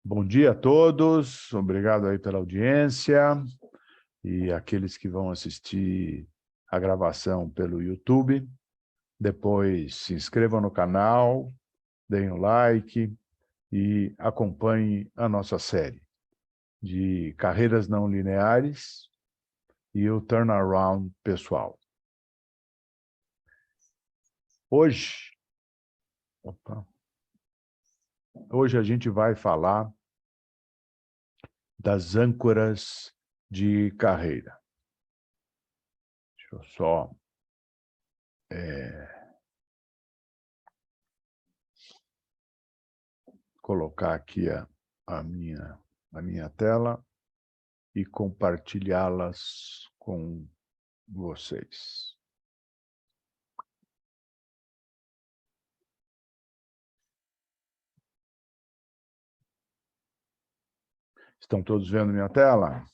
Bom dia a todos, obrigado aí pela audiência e aqueles que vão assistir a gravação pelo YouTube. Depois se inscrevam no canal, deem o like e acompanhem a nossa série de carreiras não lineares e o turnaround pessoal. Hoje a gente vai falar das âncoras de carreira. Deixa eu só colocar aqui a minha tela e compartilhá-las com vocês. Estão todos vendo minha tela?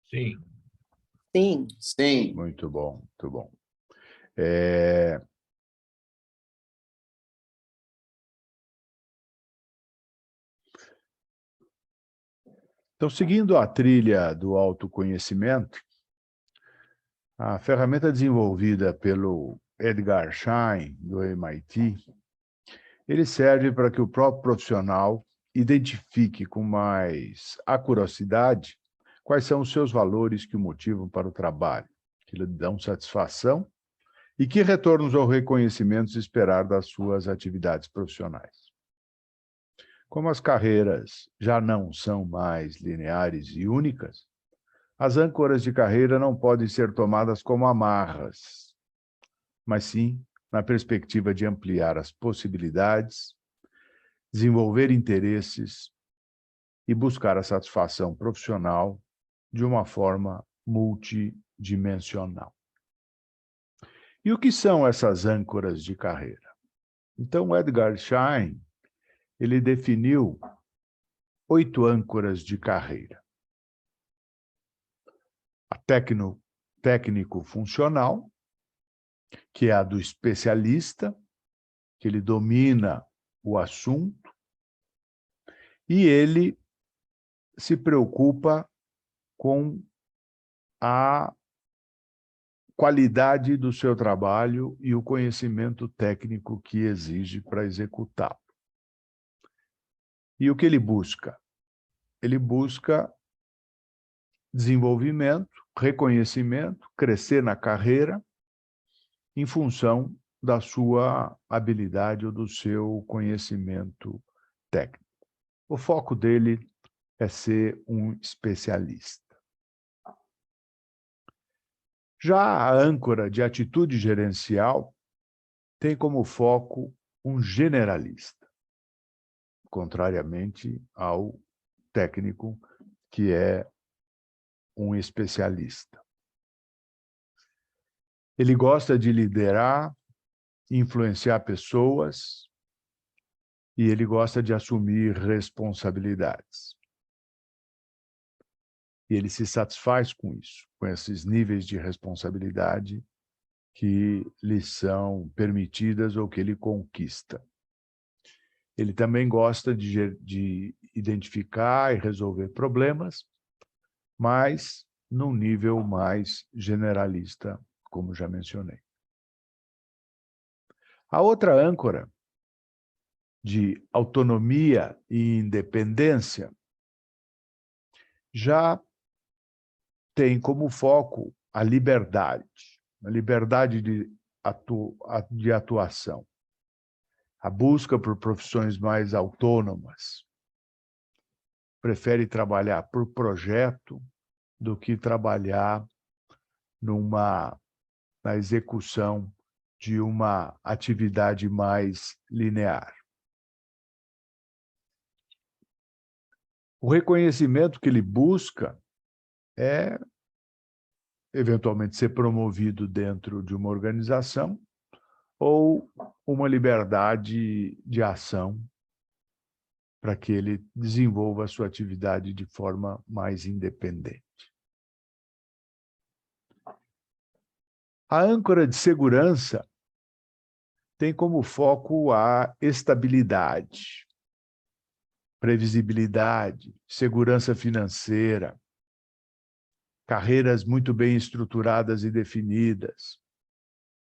Sim. Sim. Sim. Muito bom, muito bom. Então, seguindo a trilha do autoconhecimento, a ferramenta desenvolvida pelo Edgar Schein, do MIT, ele serve para que o próprio profissional identifique com mais acuracidade quais são os seus valores que o motivam para o trabalho, que lhe dão satisfação e que retornos ou reconhecimentos esperar das suas atividades profissionais. Como as carreiras já não são mais lineares e únicas, as âncoras de carreira não podem ser tomadas como amarras, mas sim na perspectiva de ampliar as possibilidades, desenvolver interesses e buscar a satisfação profissional de uma forma multidimensional. E o que são essas âncoras de carreira? Então, Edgar Schein, ele definiu 8 âncoras de carreira. A técnico-funcional, que é a do especialista, que ele domina o assunto, e ele se preocupa com a qualidade do seu trabalho e o conhecimento técnico que exige para executá-lo. E o que ele busca? Ele busca desenvolvimento, reconhecimento, crescer na carreira em função da sua habilidade ou do seu conhecimento técnico. O foco dele é ser um especialista. Já a âncora de atitude gerencial tem como foco um generalista, contrariamente ao técnico, que é um especialista. Ele gosta de liderar, influenciar pessoas, e ele gosta de assumir responsabilidades. E ele se satisfaz com isso, com esses níveis de responsabilidade que lhe são permitidas ou que ele conquista. Ele também gosta de identificar e resolver problemas, mas num nível mais generalista, como já mencionei. A outra âncora de autonomia e independência já tem como foco a liberdade de atuação, a busca por profissões mais autônomas. Prefere trabalhar por projeto do que trabalhar na execução de uma atividade mais linear. O reconhecimento que ele busca é, eventualmente, ser promovido dentro de uma organização ou uma liberdade de ação para que ele desenvolva a sua atividade de forma mais independente. A âncora de segurança tem como foco a estabilidade, previsibilidade, segurança financeira, carreiras muito bem estruturadas e definidas,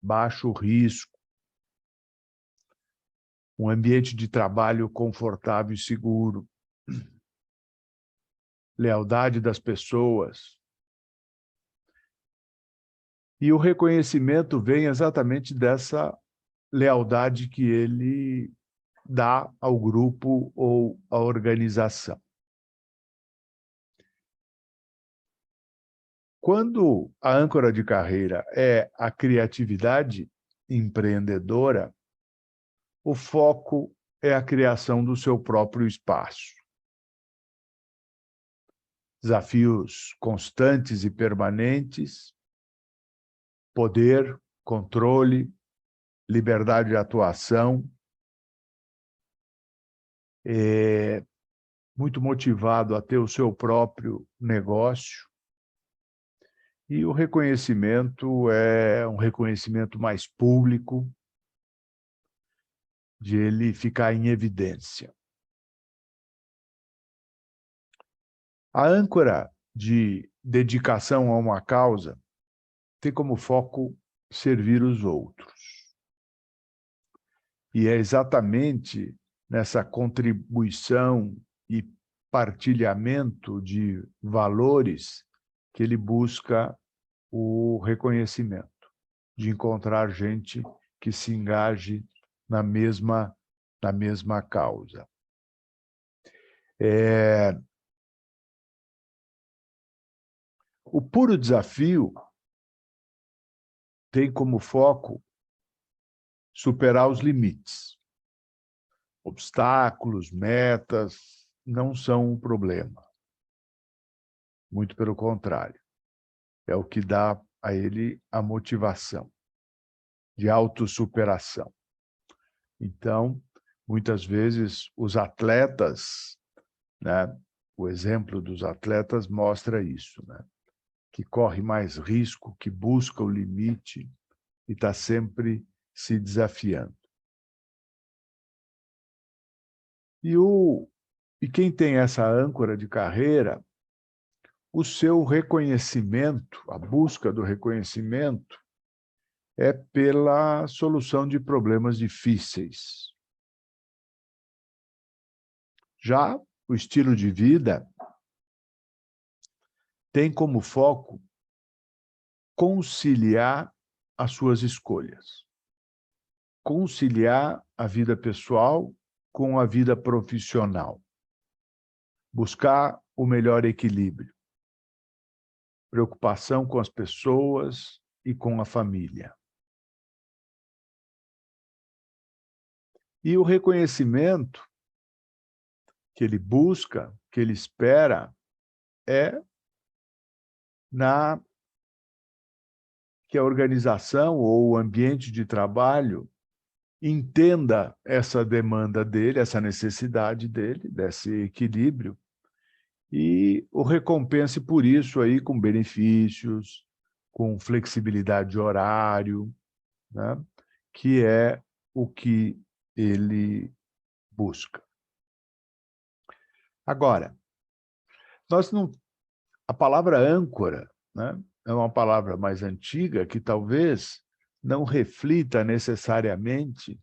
baixo risco, um ambiente de trabalho confortável e seguro, lealdade das pessoas. E o reconhecimento vem exatamente dessa lealdade que ele dá ao grupo ou à organização. Quando a âncora de carreira é a criatividade empreendedora, o foco é a criação do seu próprio espaço. Desafios constantes e permanentes, poder, controle, liberdade de atuação, muito motivado a ter o seu próprio negócio. E o reconhecimento é um reconhecimento mais público, de ele ficar em evidência. A âncora de dedicação a uma causa tem como foco servir os outros. E é exatamente nessa contribuição e partilhamento de valores que ele busca o reconhecimento, de encontrar gente que se engaje na mesma causa. O puro desafio tem como foco superar os limites. Obstáculos, metas, não são um problema. Muito pelo contrário. É o que dá a ele a motivação de autossuperação. Então, muitas vezes, os atletas, né, o exemplo dos atletas mostra isso, né, que corre mais risco, que busca o limite e está sempre se desafiando. E quem tem essa âncora de carreira, o seu reconhecimento, a busca do reconhecimento, é pela solução de problemas difíceis. Já o estilo de vida tem como foco conciliar as suas escolhas. Conciliar a vida pessoal com a vida profissional. Buscar o melhor equilíbrio. Preocupação com as pessoas e com a família. E o reconhecimento que ele busca, que ele espera, é que a organização ou o ambiente de trabalho entenda essa demanda dele, essa necessidade dele, desse equilíbrio, e o recompense por isso aí com benefícios, com flexibilidade de horário, né? Que é o que ele busca. Agora, a palavra âncora, né, é uma palavra mais antiga que talvez não reflita necessariamente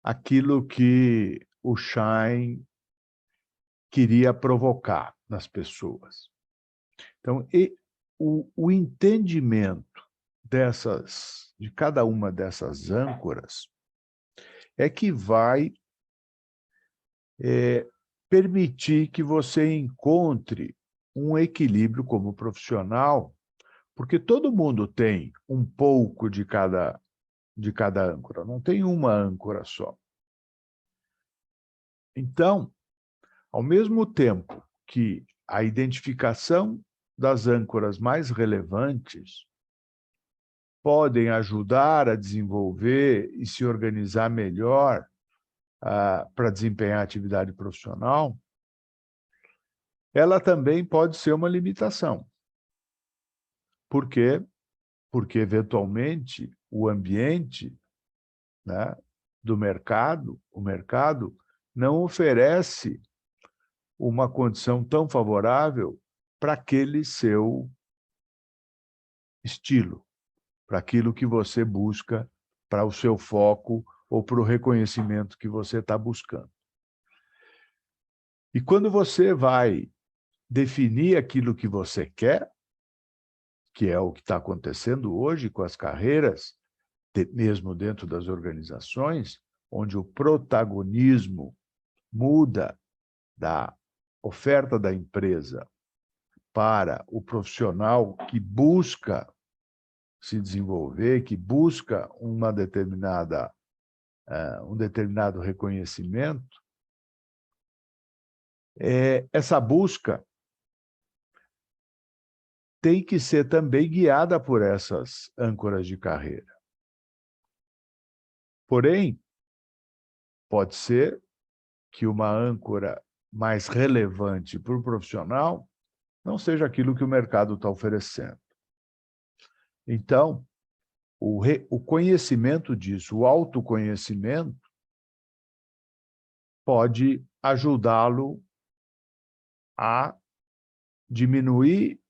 aquilo que o Schein queria provocar nas pessoas. Então, o entendimento de cada uma dessas âncoras é que vai permitir que você encontre um equilíbrio como profissional, porque todo mundo tem um pouco de cada âncora, não tem uma âncora só. Então, ao mesmo tempo que a identificação das âncoras mais relevantes podem ajudar a desenvolver e se organizar melhor para desempenhar a atividade profissional, ela também pode ser uma limitação. Por quê? Porque, eventualmente, o ambiente né, do mercado, o mercado não oferece uma condição tão favorável para aquele seu estilo, para aquilo que você busca, para o seu foco ou para o reconhecimento que você está buscando. E quando você vai definir aquilo que você quer, que é o que está acontecendo hoje com as carreiras, mesmo dentro das organizações, onde o protagonismo muda da oferta da empresa para o profissional que busca se desenvolver, que busca um determinado reconhecimento, essa busca tem que ser também guiada por essas âncoras de carreira. Porém, pode ser que uma âncora mais relevante para o profissional não seja aquilo que o mercado está oferecendo. Então, o conhecimento disso, o autoconhecimento, pode ajudá-lo a diminuir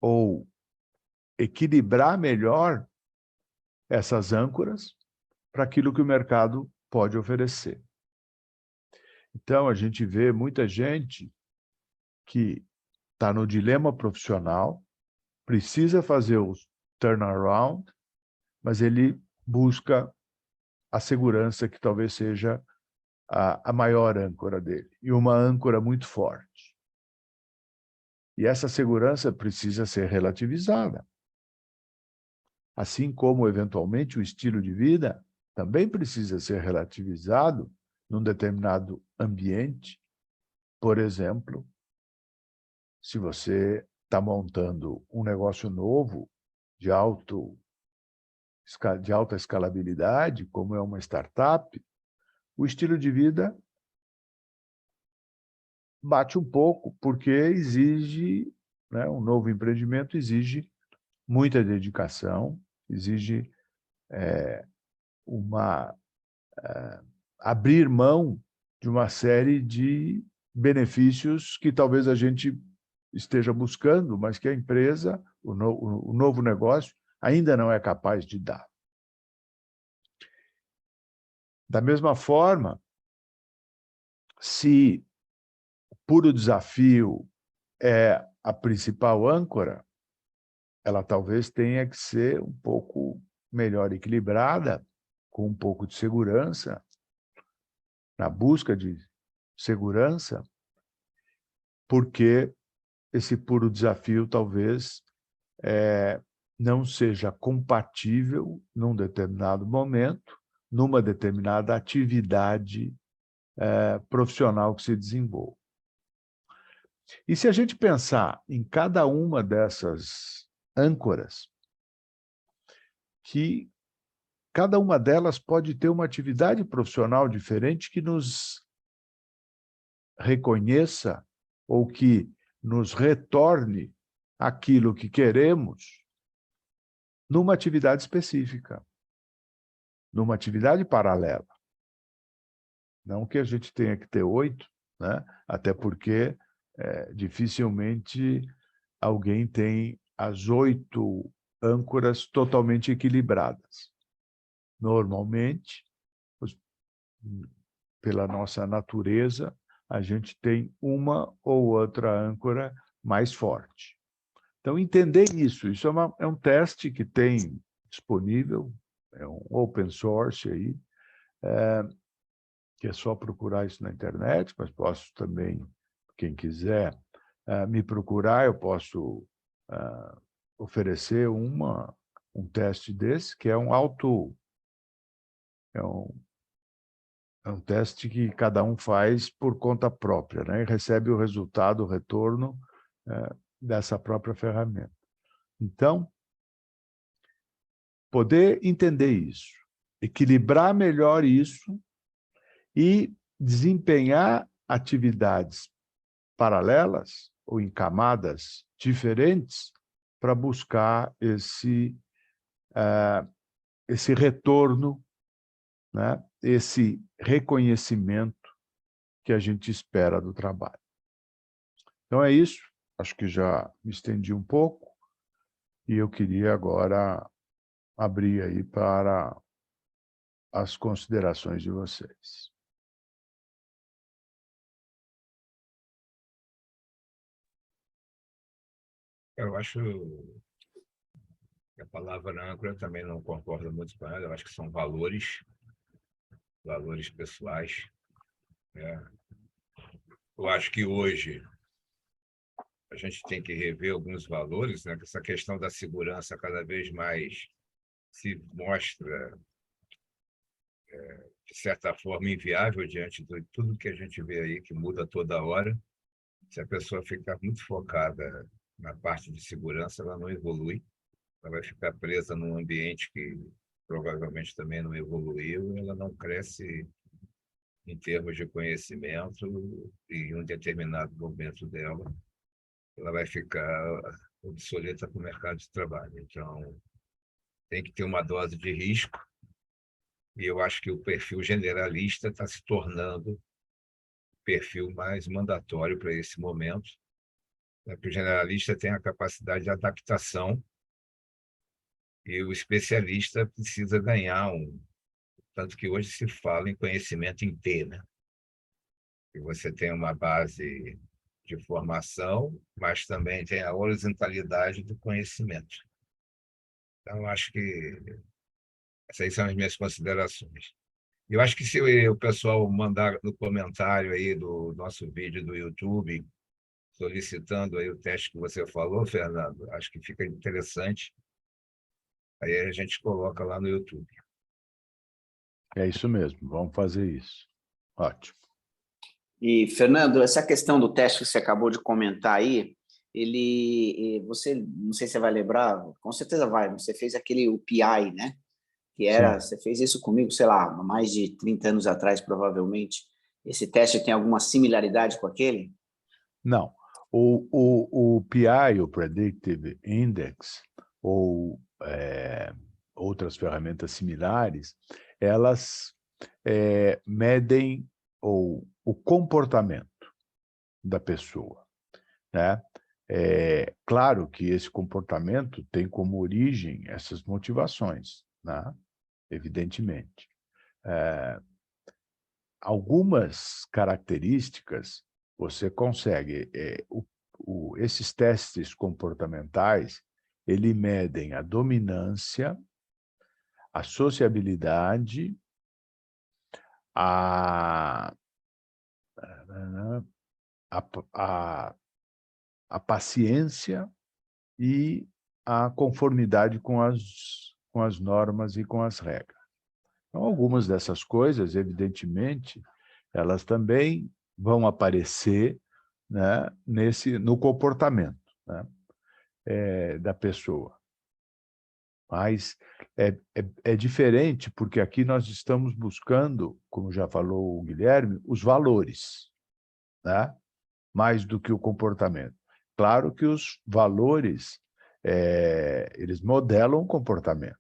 ou equilibrar melhor essas âncoras para aquilo que o mercado pode oferecer. Então, a gente vê muita gente que está no dilema profissional, precisa fazer o turnaround, mas ele busca a segurança que talvez seja a maior âncora dele, e uma âncora muito forte. E essa segurança precisa ser relativizada. Assim como, eventualmente, o estilo de vida também precisa ser relativizado num determinado ambiente. Por exemplo, se você está montando um negócio novo de alta escalabilidade, como é uma startup, o estilo de vida bate um pouco, porque exige, né, um novo empreendimento exige muita dedicação, exige abrir mão de uma série de benefícios que talvez a gente esteja buscando, mas que a empresa, o novo negócio, ainda não é capaz de dar. Da mesma forma, se o puro desafio é a principal âncora, ela talvez tenha que ser um pouco melhor equilibrada, com um pouco de segurança, na busca de segurança, porque esse puro desafio talvez não seja compatível num determinado momento, numa determinada atividade profissional que se desenvolva. E se a gente pensar em cada uma dessas âncoras, que cada uma delas pode ter uma atividade profissional diferente que nos reconheça ou que nos retorne aquilo que queremos numa atividade específica, numa atividade paralela. Não que a gente tenha que ter 8, né? Até porque dificilmente alguém tem as 8 âncoras totalmente equilibradas. Normalmente, pela nossa natureza, a gente tem uma ou outra âncora mais forte. Então, entender isso é um teste que tem disponível, é um open source aí, que é só procurar isso na internet, mas posso também, quem quiser me procurar, eu posso oferecer um teste desse, que é é um teste que cada um faz por conta própria, né? E recebe o resultado, o retorno dessa própria ferramenta. Então, poder entender isso, equilibrar melhor isso e desempenhar atividades paralelas ou em camadas diferentes para buscar esse retorno né, esse reconhecimento que a gente espera do trabalho. Então é isso, acho que já me estendi um pouco, e eu queria agora abrir aí para as considerações de vocês. Eu acho que a palavra âncora eu também não concordo muito com ela. Eu acho que são valores pessoais, né? Eu acho que hoje a gente tem que rever alguns valores, né? Essa questão da segurança cada vez mais se mostra, de certa forma, inviável diante de tudo que a gente vê aí, que muda toda hora. Se a pessoa ficar muito focada na parte de segurança, ela não evolui, ela vai ficar presa num ambiente que provavelmente também não evoluiu, ela não cresce em termos de conhecimento, e em um determinado momento dela, ela vai ficar obsoleta para o mercado de trabalho. Então, tem que ter uma dose de risco, e eu acho que o perfil generalista está se tornando o perfil mais mandatório para esse momento, né? Porque o generalista tem a capacidade de adaptação e o especialista precisa ganhar um... Tanto que hoje se fala em conhecimento em T, né? Que você tem uma base de formação, mas também tem a horizontalidade do conhecimento. Então, acho que essas são as minhas considerações. Eu acho que se o pessoal mandar no comentário aí do nosso vídeo do YouTube, solicitando aí o teste que você falou, Fernando, acho que fica interessante. Aí a gente coloca lá no YouTube. É isso mesmo, vamos fazer isso. Ótimo. E, Fernando, essa questão do teste que você acabou de comentar aí, você, não sei se você vai lembrar, com certeza vai, você fez aquele UPI, né? Que era, você fez isso comigo, sei lá, mais de 30 anos atrás, provavelmente. Esse teste tem alguma similaridade com aquele? Não. O PI, o Predictive Index, ou outras ferramentas similares, elas medem o comportamento da pessoa, né? Claro que esse comportamento tem como origem essas motivações, né? Evidentemente. Algumas características você consegue. Esses testes comportamentais, eles medem a dominância, a sociabilidade, a paciência e a conformidade com as normas e com as regras. Então, algumas dessas coisas, evidentemente, elas também vão aparecer, né, no comportamento, né, da pessoa. Mas é diferente, porque aqui nós estamos buscando, como já falou o Guilherme, os valores, né, mais do que o comportamento. Claro que os valores, eles modelam o comportamento,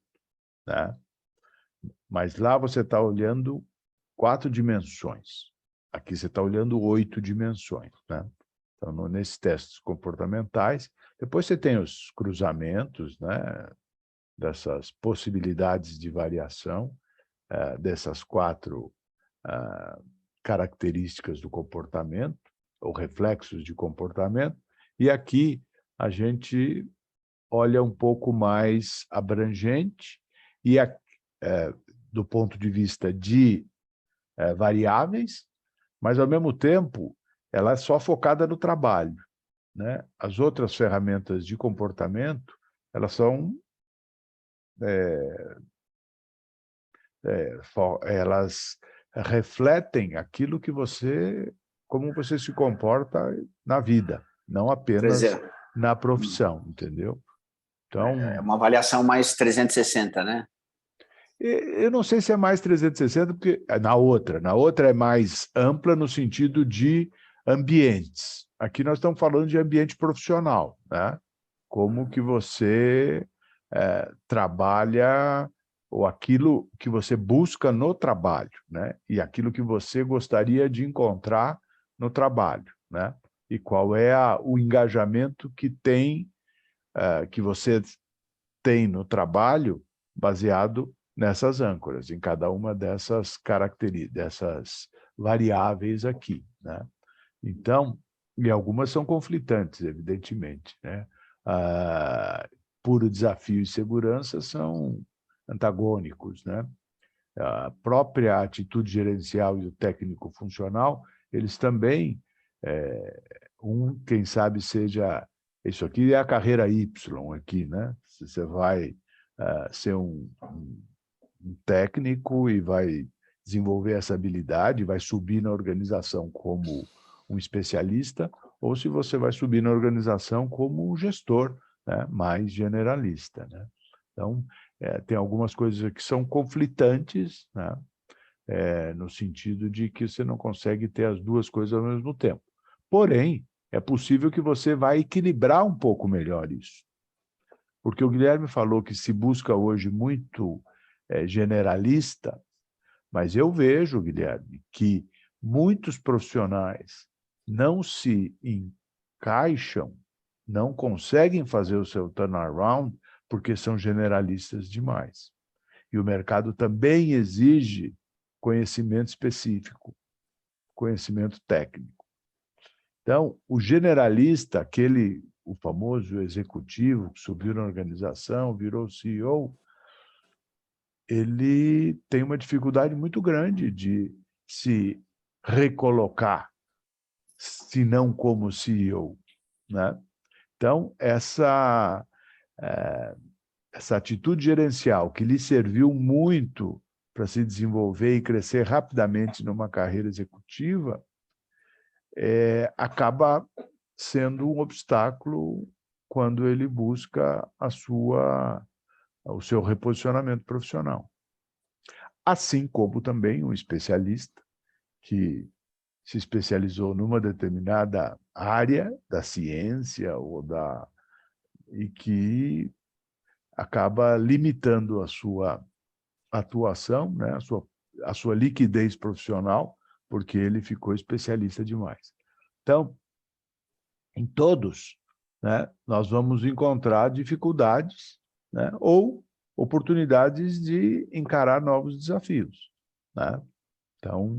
né? Mas lá você está olhando 4 dimensões. Aqui você está olhando 8 dimensões, né? Então, nesses testes comportamentais, depois você tem os cruzamentos, né, dessas possibilidades de variação, dessas 4 características do comportamento, ou reflexos de comportamento, e aqui a gente olha um pouco mais abrangente, e do ponto de vista de variáveis, mas, ao mesmo tempo, ela é só focada no trabalho, né? As outras ferramentas de comportamento, elas são... elas refletem aquilo que como você se comporta na vida, não apenas na profissão, entendeu? Então, é uma avaliação mais 360, né? Eu não sei se é mais 360, porque na outra é mais ampla no sentido de ambientes. Aqui nós estamos falando de ambiente profissional, né? Como que você trabalha ou aquilo que você busca no trabalho, né? E aquilo que você gostaria de encontrar no trabalho, né? E qual é o engajamento que que você tem no trabalho baseado nessas âncoras, em cada uma dessas características, dessas variáveis aqui, né? Então, e algumas são conflitantes, evidentemente, né? Puro desafio e segurança são antagônicos, né? A própria atitude gerencial e o técnico funcional, eles também, quem sabe seja, isso aqui é a carreira Y aqui, né? Você vai ser um técnico e vai desenvolver essa habilidade, vai subir na organização como um especialista, ou se você vai subir na organização como um gestor, né? Mais generalista, né? Então, tem algumas coisas que são conflitantes, né? No sentido de que você não consegue ter as duas coisas ao mesmo tempo. Porém, é possível que você vai equilibrar um pouco melhor isso. Porque o Guilherme falou que se busca hoje muito generalista, mas eu vejo, Guilherme, que muitos profissionais não se encaixam, não conseguem fazer o seu turnaround porque são generalistas demais. E o mercado também exige conhecimento específico, conhecimento técnico. Então, o generalista, o famoso executivo que subiu na organização, virou CEO, ele tem uma dificuldade muito grande de se recolocar, se não como CEO, né? Então, essa atitude gerencial que lhe serviu muito para se desenvolver e crescer rapidamente numa carreira executiva, acaba sendo um obstáculo quando ele busca o seu reposicionamento profissional. Assim como também um especialista que se especializou numa determinada área da ciência e que acaba limitando a sua atuação, né, a sua liquidez profissional, porque ele ficou especialista demais. Então, em todos, né, nós vamos encontrar dificuldades, né, ou oportunidades de encarar novos desafios, né? Então,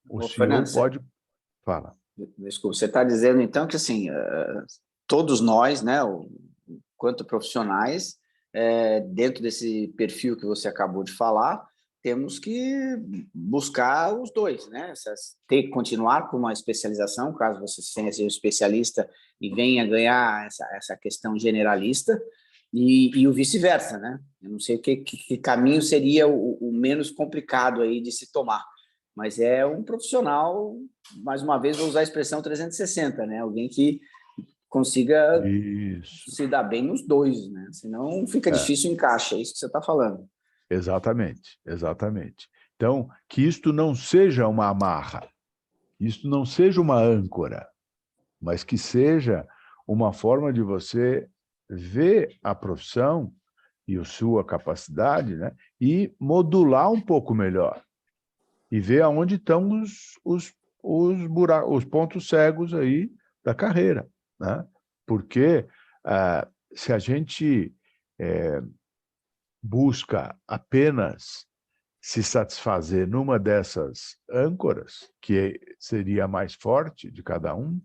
o Ô, CEO Fernando, pode... Fala. desculpa, você está dizendo então que assim, todos nós, né, quanto profissionais, dentro desse perfil que você acabou de falar, temos que buscar os dois, né? Ter que continuar com uma especialização, caso você seja um especialista e venha ganhar essa questão generalista, e o vice-versa, né? Eu não sei que caminho seria o menos complicado aí de se tomar, mas é um profissional, mais uma vez vou usar a expressão 360, né? Alguém que consiga Isso. se dar bem nos dois, né? Senão fica difícil o encaixe, é isso que você está falando. Exatamente, exatamente. Então, que isto não seja uma amarra, isto não seja uma âncora, mas que seja uma forma de você ver a profissão e a sua capacidade, né, e modular um pouco melhor, e ver aonde estão os pontos cegos aí da carreira, né? Porque se a gente busca apenas se satisfazer numa dessas âncoras, que seria a mais forte de cada um,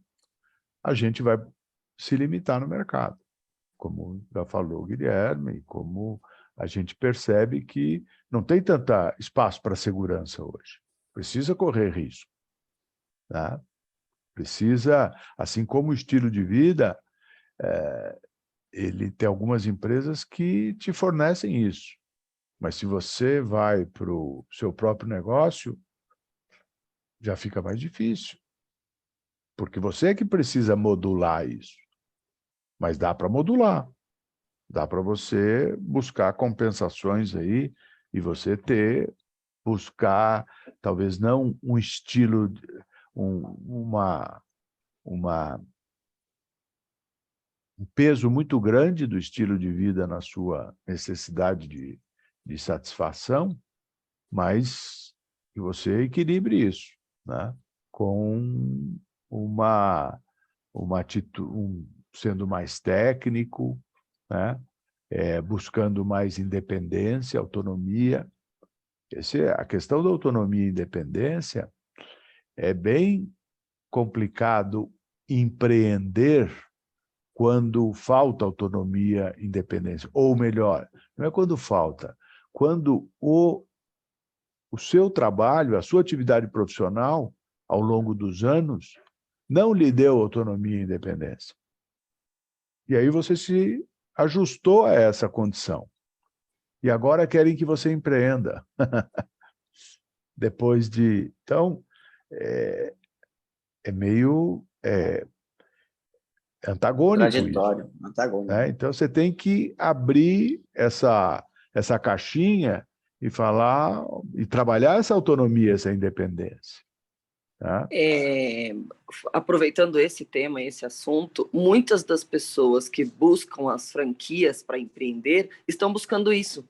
a gente vai se limitar no mercado, como já falou o Guilherme, como a gente percebe que não tem tanto espaço para segurança hoje. Precisa correr risco, tá? Precisa, assim como o estilo de vida, ele tem algumas empresas que te fornecem isso. Mas se você vai para o seu próprio negócio, já fica mais difícil. Porque você é que precisa modular isso. Mas dá para modular. Dá para você buscar compensações aí e você buscar, talvez não um estilo, uma um peso muito grande do estilo de vida na sua necessidade de satisfação, mas que você equilibre isso, né? Com uma atitude, sendo mais técnico, né? Buscando mais independência, autonomia. A questão da autonomia e independência é bem complicado empreender quando falta autonomia e independência. Ou melhor, não é quando falta, quando o seu trabalho, a sua atividade profissional, ao longo dos anos, não lhe deu autonomia e independência. E aí você se ajustou a essa condição. E agora querem que você empreenda. Depois de... Então, é meio antagônico Trajetório, isso, antagônico. né? Então, você tem que abrir essa caixinha e falar, e trabalhar essa autonomia, essa independência. Tá? Aproveitando esse tema, esse assunto, muitas das pessoas que buscam as franquias para empreender estão buscando isso.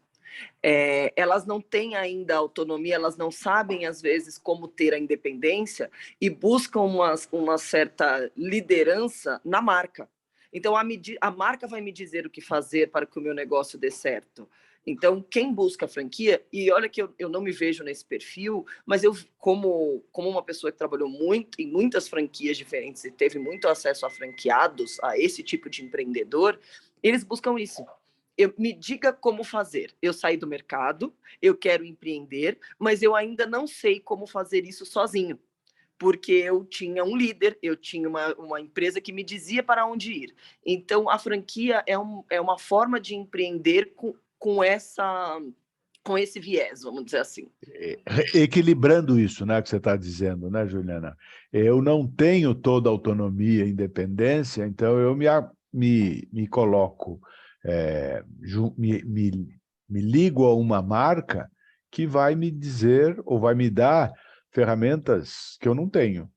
Elas não têm ainda autonomia, elas não sabem, às vezes, como ter a independência e buscam uma certa liderança na marca. Então, a marca vai me dizer o que fazer para que o meu negócio dê certo. Então, quem busca franquia, e olha que eu não me vejo nesse perfil, mas eu, como uma pessoa que trabalhou muito em muitas franquias diferentes e teve muito acesso a franqueados, a esse tipo de empreendedor, eles buscam isso. Me diga como fazer. Eu saí do mercado, eu quero empreender, mas eu ainda não sei como fazer isso sozinho, porque eu tinha um líder, eu tinha uma empresa que me dizia para onde ir. Então, a franquia é uma forma de empreender com esse viés, vamos dizer assim. Equilibrando isso, né, que você está dizendo, né, Juliana? Eu não tenho toda a autonomia e independência, então eu me coloco, me ligo a uma marca que vai me dizer ou vai me dar ferramentas que eu não tenho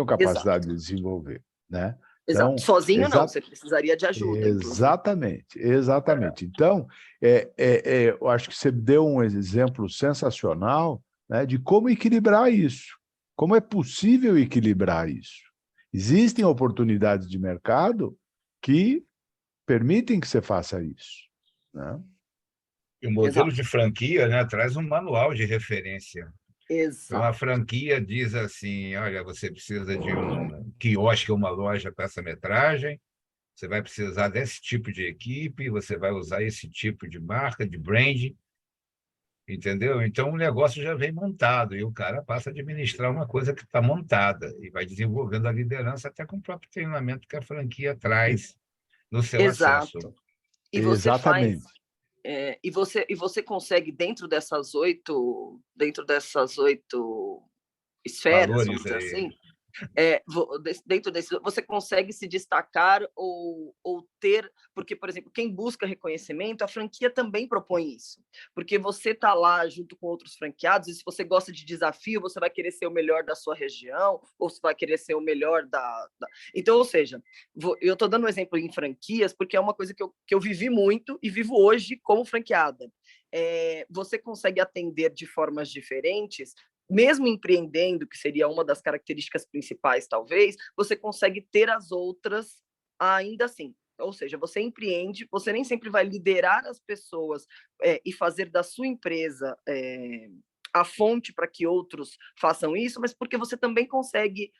capacidade de desenvolver, né? Então, exato. Sozinho não, você precisaria de ajuda. Exatamente. Então, eu acho que você deu um exemplo sensacional, né, de como equilibrar isso. Como é possível equilibrar isso? Existem oportunidades de mercado que permitem que você faça isso, né? E o modelo de franquia, né, traz um manual de referência. Exato. Então, a franquia diz assim, olha, você precisa de um quiosque, uma loja para essa metragem, você vai precisar desse tipo de equipe, você vai usar esse tipo de marca, de brand, entendeu? Então, o negócio já vem montado e o cara passa a administrar uma coisa que está montada e vai desenvolvendo a liderança até com o próprio treinamento que a franquia traz no seu acesso. E você Exatamente. E você consegue, dentro dessas 8 esferas, Valores vamos dizer aí. assim, dentro desse, você consegue se destacar ou ter, porque, por exemplo, quem busca reconhecimento, a franquia também propõe isso, porque você está lá junto com outros franqueados, e se você gosta de desafio, você vai querer ser o melhor da sua região, ou você vai querer ser o melhor Então, ou seja, eu estou dando um exemplo em franquias, porque é uma coisa que eu vivi muito e vivo hoje como franqueada. Você consegue atender de formas diferentes, mesmo empreendendo, que seria uma das características principais, talvez, você consegue ter as outras ainda assim. Ou seja, você empreende, você nem sempre vai liderar as pessoas e fazer da sua empresa a fonte para que outros façam isso, mas porque você também consegue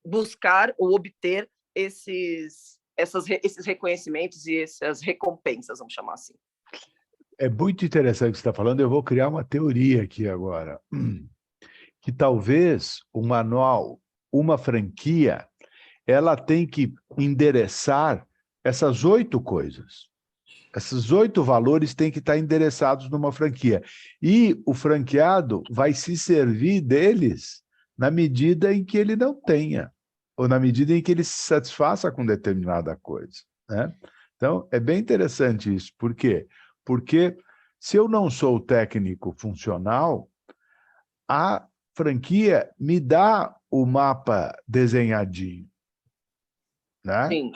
buscar ou obter esses reconhecimentos e essas recompensas, vamos chamar assim. É muito interessante o que você está falando. Eu vou criar uma teoria aqui agora. Que talvez o manual, uma franquia, ela tem que endereçar essas 8 coisas. Esses 8 valores têm que estar endereçados numa franquia. E o franqueado vai se servir deles na medida em que ele não tenha, ou na medida em que ele se satisfaça com determinada coisa, né? Então, é bem interessante isso. Por quê? Porque se eu não sou técnico funcional, a franquia me dá o mapa desenhadinho. né? Sim.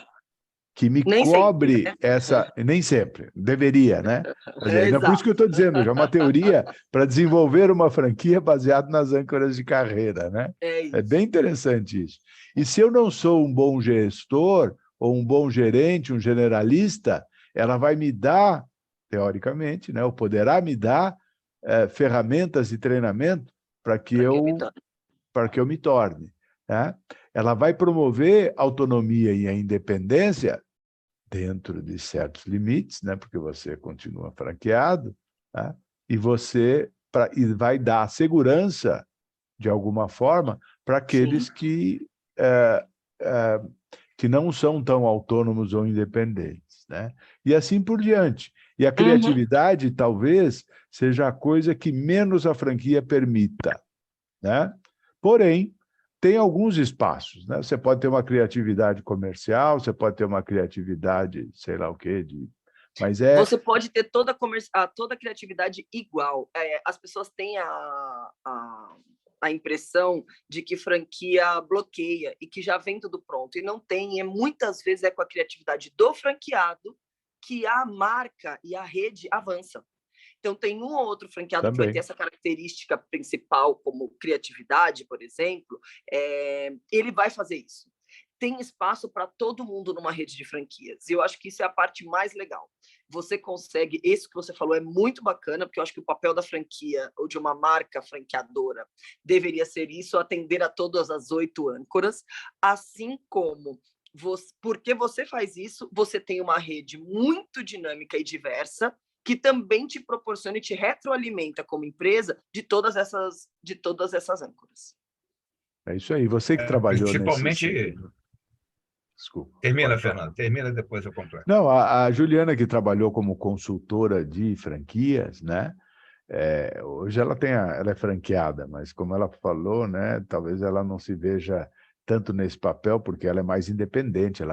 Que me Nem cobre sempre, né? essa... Nem sempre, deveria, né? Quer dizer, é por isso que eu estou Exato. dizendo, já é uma teoria para desenvolver uma franquia baseada nas âncoras de carreira, né? É É isso. bem interessante isso. E se eu não sou um bom gestor, ou um bom gerente, um generalista, ela vai me dar, teoricamente, né, ou poderá me dar ferramentas e treinamento para que eu me torne. Né? Ela vai promover autonomia e a independência dentro de certos limites, né, porque você continua franqueado, né, e vai dar segurança, de alguma forma, para aqueles que não são tão autônomos ou independentes, né? E assim por diante. E a criatividade, talvez, seja a coisa que menos a franquia permita, né? Porém, tem alguns espaços, né? Você pode ter uma criatividade comercial, você pode ter uma criatividade, sei lá o quê, mas Você pode ter toda a criatividade igual. As pessoas têm a impressão de que franquia bloqueia e que já vem tudo pronto. E não tem. Muitas vezes é com a criatividade do franqueado que a marca e a rede avançam. Então, tem um ou outro franqueado que vai ter essa característica principal, como criatividade, por exemplo, ele vai fazer isso. Tem espaço para todo mundo numa rede de franquias. E eu acho que isso é a parte mais legal. Você consegue... Isso que você falou é muito bacana, porque eu acho que o papel da franquia ou de uma marca franqueadora deveria ser isso, atender a todas as 8 âncoras, assim como... porque você faz isso, você tem uma rede muito dinâmica e diversa, que também te proporciona e te retroalimenta como empresa de todas essas âncoras. É isso aí. Você que trabalhou principalmente... Desculpa. Termina, Fernando. Termina, depois eu completo. Não, a Juliana, que trabalhou como consultora de franquias, né? Hoje ela é franqueada, mas como ela falou, né? Talvez ela não se veja tanto nesse papel, porque ela é mais independente,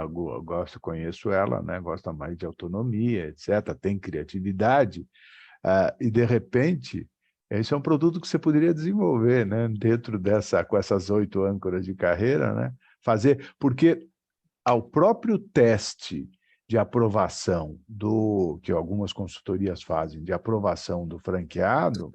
conheço ela, né? Gosta mais de autonomia, etc., tem criatividade, e de repente, esse é um produto que você poderia desenvolver, né? Dentro com essas 8 âncoras de carreira, né? Porque ao próprio teste de aprovação que algumas consultorias fazem, de aprovação do franqueado,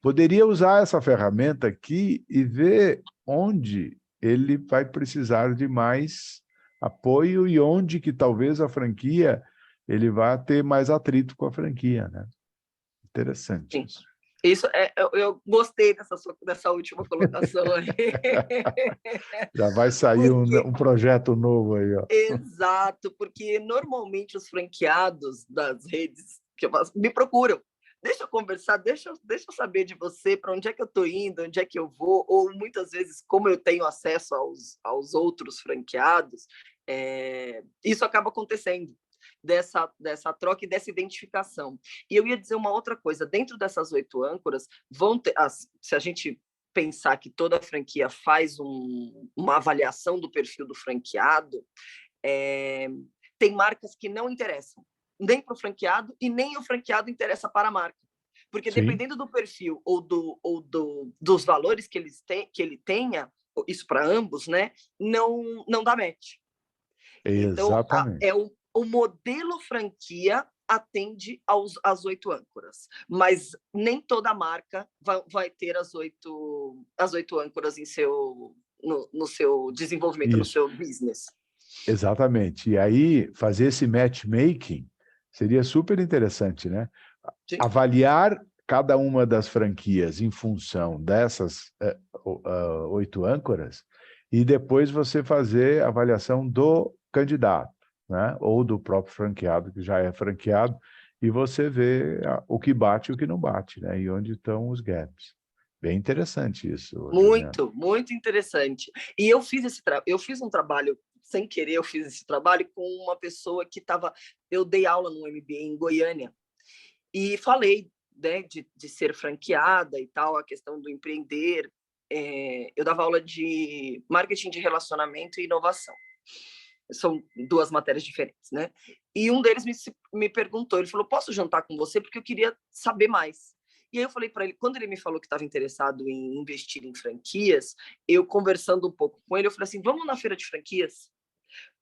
poderia usar essa ferramenta aqui e ver onde ele vai precisar de mais apoio e onde que talvez a franquia ele vá ter mais atrito com a franquia, né? Interessante isso. Isso eu gostei dessa última colocação aí. Já vai sair um projeto novo aí, ó. Exato, porque normalmente os franqueados das redes me procuram. Deixa eu conversar, deixa eu saber de você, para onde é que eu estou indo, onde é que eu vou, ou muitas vezes, como eu tenho acesso aos outros franqueados, isso acaba acontecendo. Dessa troca e dessa identificação. E eu ia dizer uma outra coisa, dentro dessas 8 âncoras, se a gente pensar que toda franquia faz uma avaliação do perfil do franqueado, tem marcas que não interessam, nem para o franqueado e nem o franqueado interessa para a marca. Porque dependendo do perfil ou dos valores que ele tenha, isso para ambos, né, não dá match. Exatamente. Então, o modelo franquia atende às 8 âncoras, mas nem toda marca vai ter as 8 âncoras no seu desenvolvimento, no seu business. Exatamente. E aí, fazer esse matchmaking seria super interessante, né? Sim. Avaliar cada uma das franquias em função dessas 8 âncoras e depois você fazer a avaliação do candidato, né? Ou do próprio franqueado, que já é franqueado, e você vê o que bate e o que não bate, né? E onde estão os gaps. Bem interessante isso. Muito, muito interessante. E eu fiz um trabalho, sem querer, eu fiz esse trabalho com uma pessoa que eu dei aula no MBA em Goiânia, e falei, né, de ser franqueada e tal, a questão do empreender. Eu dava aula de marketing de relacionamento e inovação. São 2 matérias diferentes, né? E um deles me perguntou, ele falou, posso jantar com você? Porque eu queria saber mais. E aí eu falei para ele, quando ele me falou que estava interessado em investir em franquias, eu conversando um pouco com ele, eu falei assim, vamos na feira de franquias?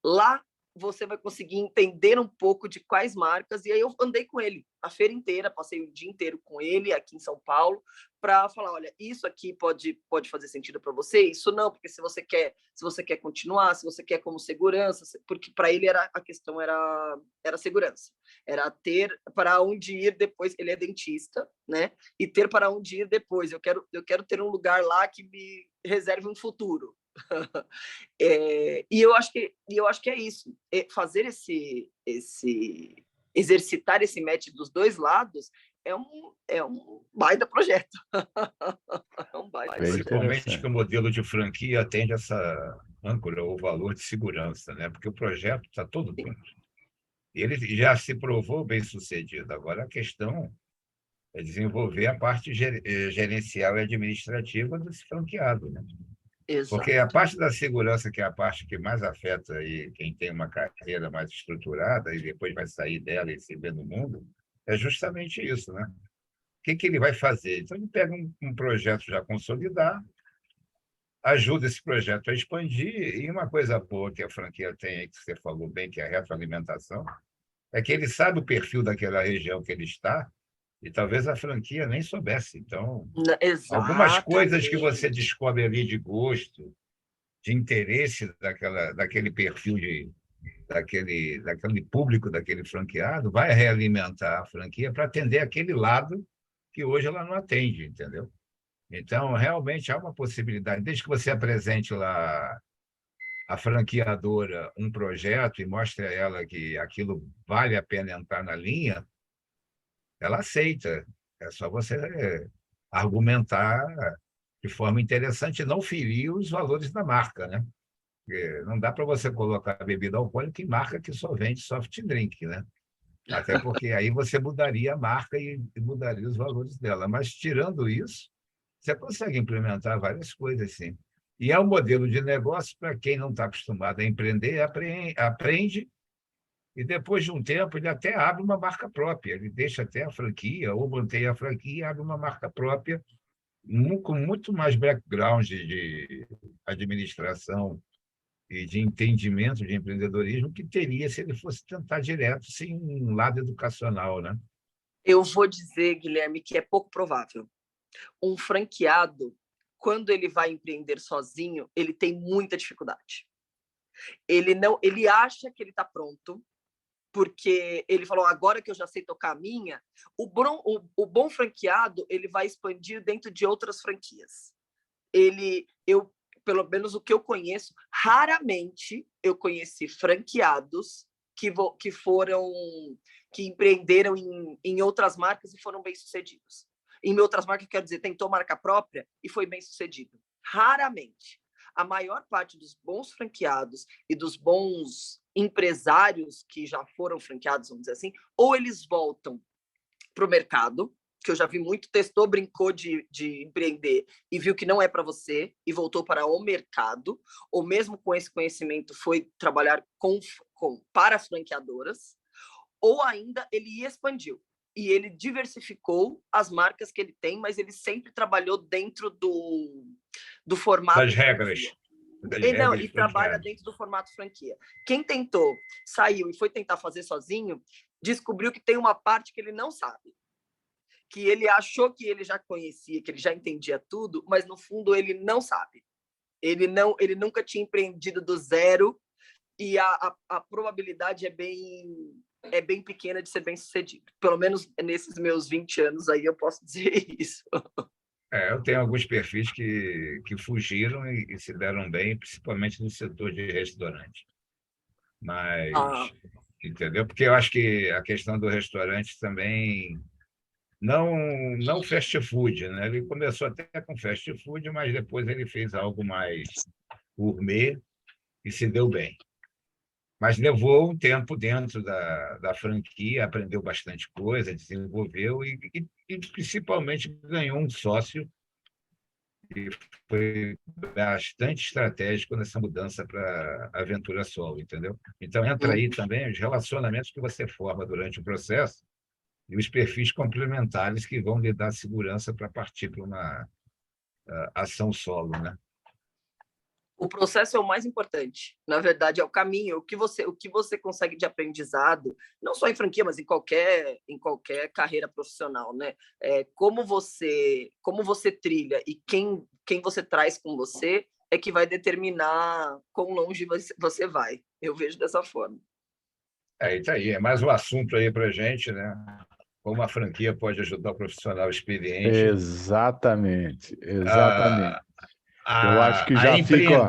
Lá você vai conseguir entender um pouco de quais marcas, e aí eu andei com ele a feira inteira, passei o dia inteiro com ele aqui em São Paulo, para falar, olha, isso aqui pode fazer sentido para você, isso não, porque se você quer continuar, se você quer como segurança, porque para ele a questão era segurança, era ter para onde ir depois, ele é dentista, né? E ter para onde ir depois, eu quero ter um lugar lá que me reserve um futuro. E eu acho que é isso, fazer exercitar esse match dos dois lados é um baita projeto. É um baita Principalmente que o modelo de franquia atende essa âncora ou valor de segurança, né? Porque o projeto está todo pronto. Ele já se provou bem sucedido. Agora a questão é desenvolver a parte gerencial e administrativa desse franqueado, né? Porque a parte da segurança, que é a parte que mais afeta aí quem tem uma carreira mais estruturada e depois vai sair dela e se ver no mundo, é justamente isso, né? O que ele vai fazer? Então, ele pega um projeto já consolidado, ajuda esse projeto a expandir, e uma coisa boa que a franquia tem aí, que você falou bem, que é a retroalimentação, é que ele sabe o perfil daquela região que ele está, e talvez a franquia nem soubesse. Então, algumas coisas que você descobre ali de gosto, de interesse daquele perfil, daquele público, daquele franqueado, vai realimentar a franquia para atender aquele lado que hoje ela não atende, entendeu? Então, realmente há uma possibilidade, desde que você apresente lá a franqueadora um projeto e mostre a ela que aquilo vale a pena entrar na linha, ela aceita. É só você argumentar de forma interessante e não ferir os valores da marca, né? Porque não dá para você colocar bebida alcoólica em marca que só vende soft drink, né? Até porque aí você mudaria a marca e mudaria os valores dela. Mas, tirando isso, você consegue implementar várias coisas, sim. E é um modelo de negócio para quem não está acostumado a empreender, aprende, e depois de um tempo ele até abre uma marca própria. Ele deixa até a franquia, ou mantém a franquia e abre uma marca própria, com muito mais background de administração e de entendimento de empreendedorismo que teria se ele fosse tentar direto, sem um lado educacional, né? Eu vou dizer, Guilherme, que é pouco provável. Um franqueado, quando ele vai empreender sozinho, ele tem muita dificuldade. Ele acha que ele está pronto, porque ele falou, agora que eu já sei tocar a minha, o bom franqueado, ele vai expandir dentro de outras franquias. Pelo menos o que eu conheço, raramente eu conheci franqueados que empreenderam em outras marcas e foram bem-sucedidos. Em outras marcas, quero dizer, tentou marca própria e foi bem-sucedido. Raramente. A maior parte dos bons franqueados e dos bons empresários que já foram franqueados, vamos dizer assim, ou eles voltam para o mercado, que eu já vi muito, testou, brincou de empreender e viu que não é para você e voltou para o mercado, ou mesmo com esse conhecimento foi trabalhar para franqueadoras, ou ainda ele expandiu e ele diversificou as marcas que ele tem, mas ele sempre trabalhou dentro do formato das regras. E trabalha dentro do formato franquia. Quem tentou, saiu e foi tentar fazer sozinho, descobriu que tem uma parte que ele não sabe, que ele achou que ele já conhecia, que ele já entendia tudo, mas no fundo ele não sabe. Ele nunca tinha empreendido do zero e a probabilidade é bem pequena de ser bem sucedido. Pelo menos nesses meus 20 anos aí eu posso dizer isso. Eu tenho alguns perfis que fugiram e se deram bem, principalmente no setor de restaurante. Mas, entendeu? Porque eu acho que a questão do restaurante também não fast food, né? Ele começou até com fast food, mas depois ele fez algo mais gourmet e se deu bem. Mas levou um tempo dentro da franquia, aprendeu bastante coisa, desenvolveu e principalmente ganhou um sócio e foi bastante estratégico nessa mudança para a aventura solo, entendeu? Então, entra aí também os relacionamentos que você forma durante o processo e os perfis complementares que vão lhe dar segurança para partir para uma ação solo, né? O processo é o mais importante. Na verdade, é o caminho, o que você consegue de aprendizado, não só em franquia, mas em qualquer carreira profissional, né? Como você trilha e quem você traz com você é que vai determinar quão longe você vai. Eu vejo dessa forma. Aí tá aí, é mais um assunto aí para a gente, né? Como a franquia pode ajudar o profissional experiente Exatamente, exatamente. a, Eu acho que a já fica, ó,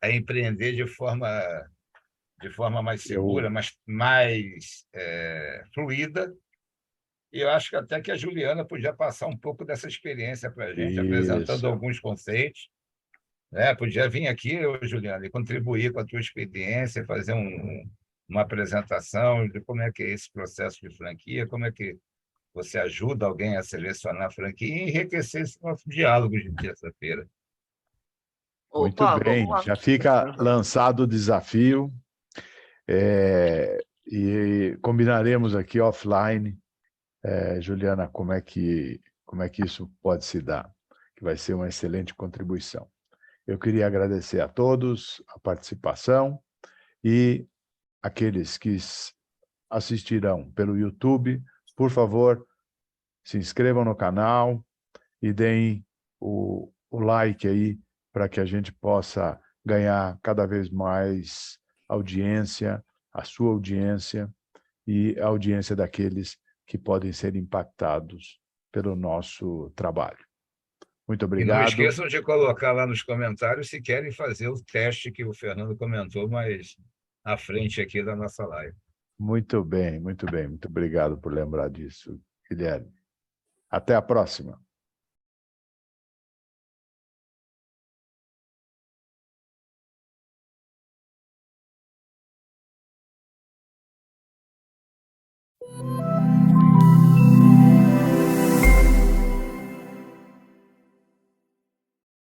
empreender de forma mais segura, eu, mais fluida. E eu acho que até que a Juliana podia passar um pouco dessa experiência para a gente, apresentando isso, alguns conceitos, né? Podia vir aqui, ô, Juliana, e contribuir com a tua experiência, fazer uma apresentação de como é que é esse processo de franquia, como é que você ajuda alguém a selecionar a franquia e enriquecer esse nosso diálogo de terça-feira. muito Opa, vamos bem, lá. já fica lançado o desafio, e combinaremos aqui offline, Juliana, como é que isso pode se dar, que vai ser uma excelente contribuição. Eu queria agradecer a todos a participação e aqueles que assistirão pelo YouTube, por favor, se inscrevam no canal e deem o like aí para que a gente possa ganhar cada vez mais audiência, a sua audiência e a audiência daqueles que podem ser impactados pelo nosso trabalho. Muito E não obrigado. esqueçam de colocar lá nos comentários se querem fazer o teste que o Fernando comentou mais à frente aqui da nossa live. Muito bem, muito bem. Muito obrigado por lembrar disso, Guilherme. Até a próxima.